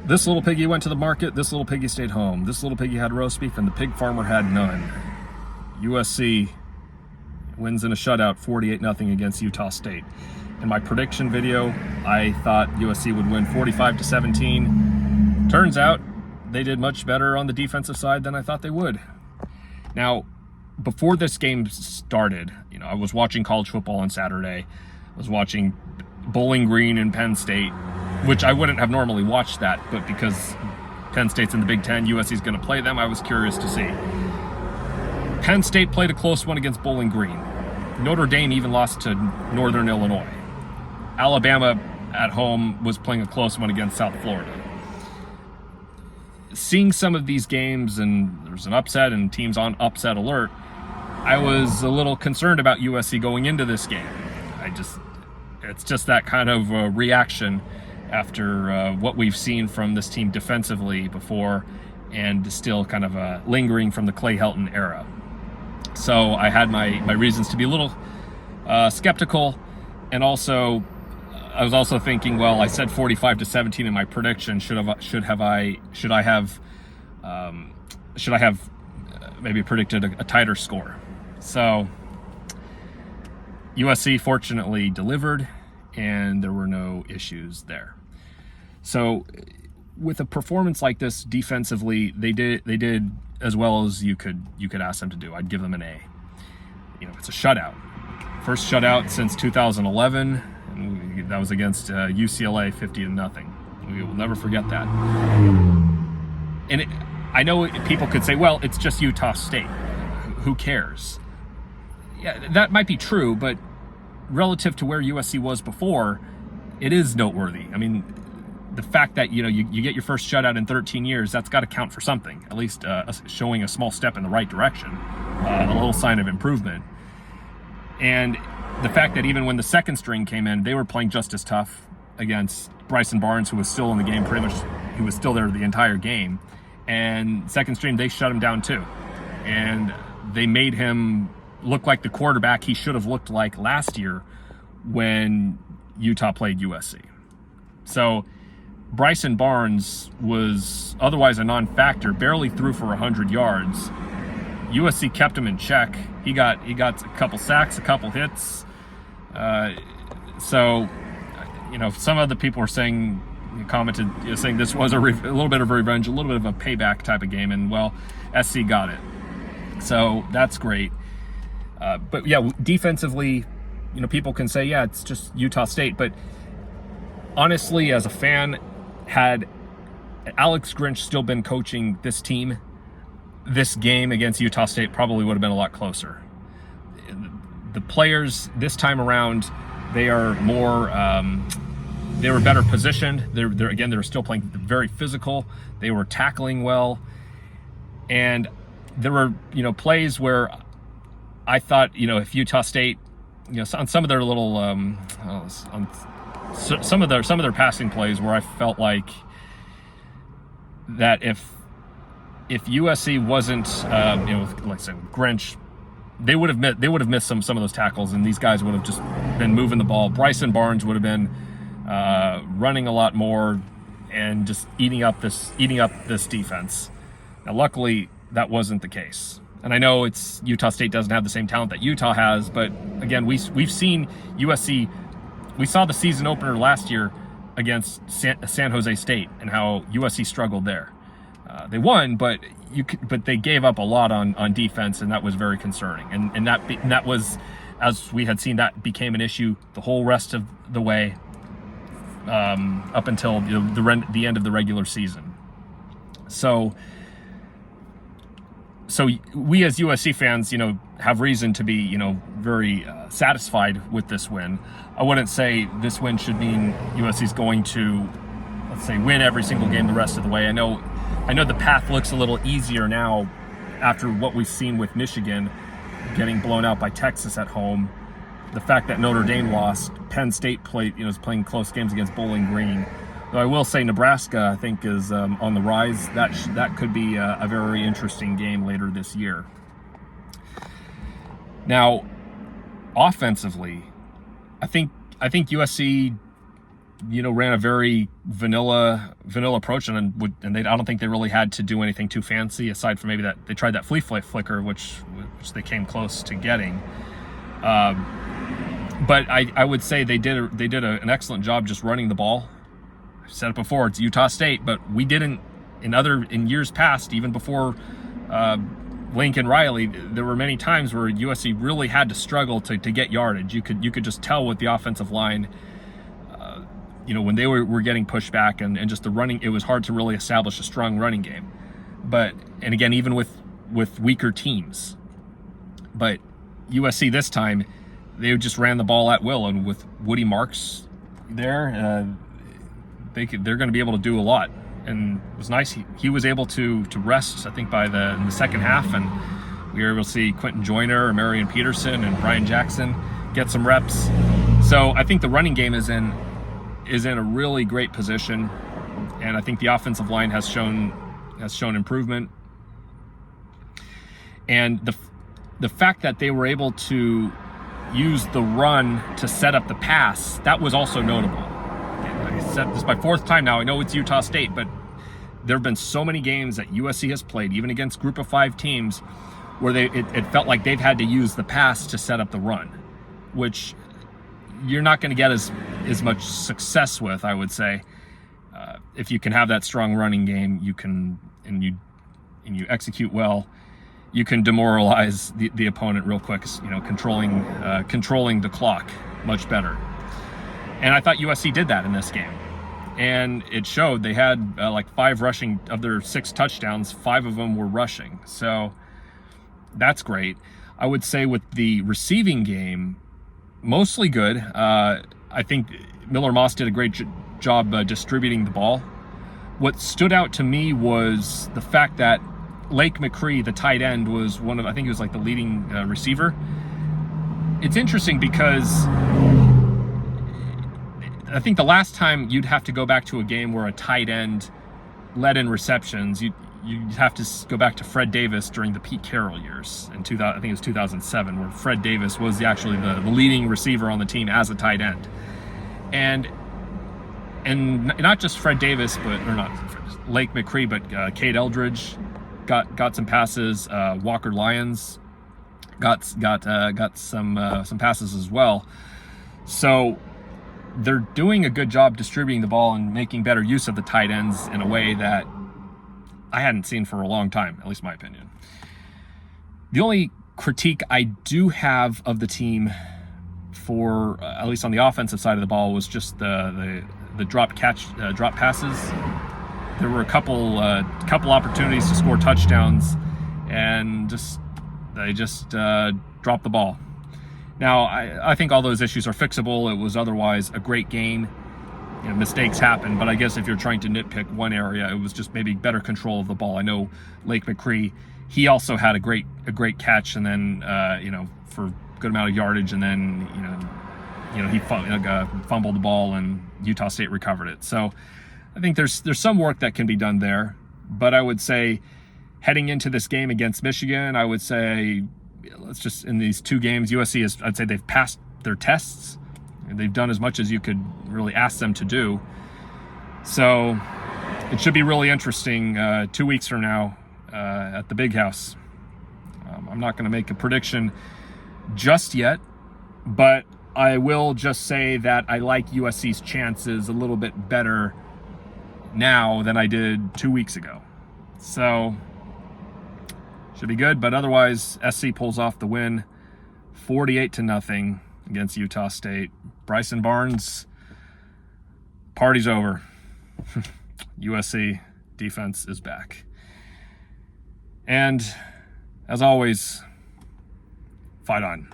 This little piggy went to the market, this little piggy stayed home. This little piggy had roast beef, and the pig farmer had none. USC wins in a shutout 48-0 against Utah State. In my prediction video, I thought USC would win 45-17. Turns out they did much better on the defensive side than I thought they would. Now, before this game started, I was watching college football on Saturday. I was watching Bowling Green and Penn State, which I wouldn't have normally watched that, but because Penn State's in the Big Ten, USC's going to play them, I was curious to see. Penn State played a close one against Bowling Green. Notre Dame even lost to Northern Illinois. Alabama at home was playing a close one against South Florida. Seeing some of these games, and there's an upset and teams on upset alert, I was a little concerned about USC going into this game. It's just that kind of reaction after what we've seen from this team defensively before, and still kind of lingering from the Clay Helton era. So I had my reasons to be a little skeptical, and also I was also thinking, well, I said 45-17 in my prediction. Should I have maybe predicted a tighter score? So USC fortunately delivered, and there were no issues there. So with a performance like this defensively, they did as well as you could ask them to do. I'd give them an A. It's a shutout. First shutout since 2011, and that was against UCLA 50-0. We will never forget that. And I know people could say, well, it's just Utah State. Who cares? Yeah, that might be true, but relative to where USC was before, it is noteworthy. I mean, the fact that you get your first shutout in 13 years, that's got to count for something, at least showing a small step in the right direction, a little sign of improvement. And the fact that even when the second string came in, they were playing just as tough against Bryson Barnes, who was still in the game pretty much. He was still there the entire game. And second string, they shut him down too. And they made him look like the quarterback he should have looked like last year when Utah played USC. So Bryson Barnes was otherwise a non-factor, barely threw for 100 yards. USC kept him in check. He got a couple sacks, a couple hits. So some of the people were saying, commented, saying this was a little bit of a revenge, a little bit of a payback type of game, and well, SC got it. So that's great. But yeah, defensively, people can say, yeah, it's just Utah State, but honestly, as a fan, had Alex Grinch still been coaching this team, this game against Utah State probably would have been a lot closer. The players this time around, they are more, they were better positioned. They were still playing very physical. They were tackling well. And there were, plays where I thought, if Utah State, on some of their little, some of their passing plays where I felt like that if USC wasn't, like I said, Grinch, they would have missed some of those tackles, and these guys would have just been moving the ball. Bryson Barnes would have been running a lot more and just eating up this defense. Now, luckily, that wasn't the case. And I know it's Utah State doesn't have the same talent that Utah has, but again, we've seen USC. We saw the season opener last year against San Jose State and how USC struggled there. They won, but they gave up a lot on defense, and that was very concerning. And that was, as we had seen, that became an issue the whole rest of the way up until the end of the regular season. So we as USC fans, have reason to be, very satisfied with this win. I wouldn't say this win should mean USC's going to, let's say, win every single game the rest of the way. I know the path looks a little easier now after what we've seen with Michigan getting blown out by Texas at home. The fact that Notre Dame lost, Penn State is playing close games against Bowling Green. Though I will say Nebraska, I think, is on the rise. That could be a very interesting game later this year. Now, offensively, I think USC ran a very vanilla approach, and I don't think they really had to do anything too fancy aside from maybe that they tried that flea flicker, which they came close to getting. But I would say they did an excellent job just running the ball. I've said it before, it's Utah State, but we didn't in years past, even before Lincoln Riley, there were many times where USC really had to struggle to get yardage. You could just tell with the offensive line, when they were getting pushed back and just the running, it was hard to really establish a strong running game. And again, even with weaker teams. But USC this time, they just ran the ball at will, and with Woody Marks there, they're going to be able to do a lot. And it was nice. He was able to rest, I think, in the second half, and we were able to see Quentin Joyner, Marion Peterson, and Brian Jackson get some reps. So I think the running game is in a really great position, and I think the offensive line has shown improvement. And the fact that they were able to use the run to set up the pass, that was also notable. This is my fourth time now. I know it's Utah State, but there have been so many games that USC has played, even against Group of 5 teams, where it felt like they've had to use the pass to set up the run, which you're not going to get as much success with, I would say. If you can have that strong running game, you execute well, you can demoralize the opponent real quick. Controlling the clock much better. And I thought USC did that in this game. And it showed. They had 5 rushing of their 6 touchdowns, 5 of them were rushing. So that's great. I would say with the receiving game, mostly good. I think Miller Moss did a great job distributing the ball. What stood out to me was the fact that Lake McCree, the tight end, was I think he was the leading receiver. It's interesting because I think the last time you'd have to go back to a game where a tight end led in receptions, you'd have to go back to Fred Davis during the Pete Carroll years in 2000. I think it was 2007, where Fred Davis was actually the leading receiver on the team as a tight end, and not just Fred Davis, Lake McCree, but Cade Eldridge got some passes. Walker Lyons got some passes as well. So they're doing a good job distributing the ball and making better use of the tight ends in a way that I hadn't seen for a long time, at least my opinion. The only critique I do have of the team, for at least on the offensive side of the ball, was just the drop passes. There were a couple opportunities to score touchdowns, and they just dropped the ball. Now, I think all those issues are fixable. It was otherwise a great game. Mistakes happen, but I guess if you're trying to nitpick one area, it was just maybe better control of the ball. I know Lake McCree, he also had a great catch, and then for a good amount of yardage, and then he fumbled the ball, and Utah State recovered it. So I think there's some work that can be done there. But I would say, heading into this game against Michigan, I would say, in these 2 games, USC I'd say they've passed their tests. They've done as much as you could really ask them to do. So it should be really interesting 2 weeks from now at the Big House. I'm not going to make a prediction just yet, but I will just say that I like USC's chances a little bit better now than I did 2 weeks ago. So should be good, but otherwise SC pulls off the win 48-0 against Utah State. Bryson Barnes, party's over. USC defense is back. And as always, fight on.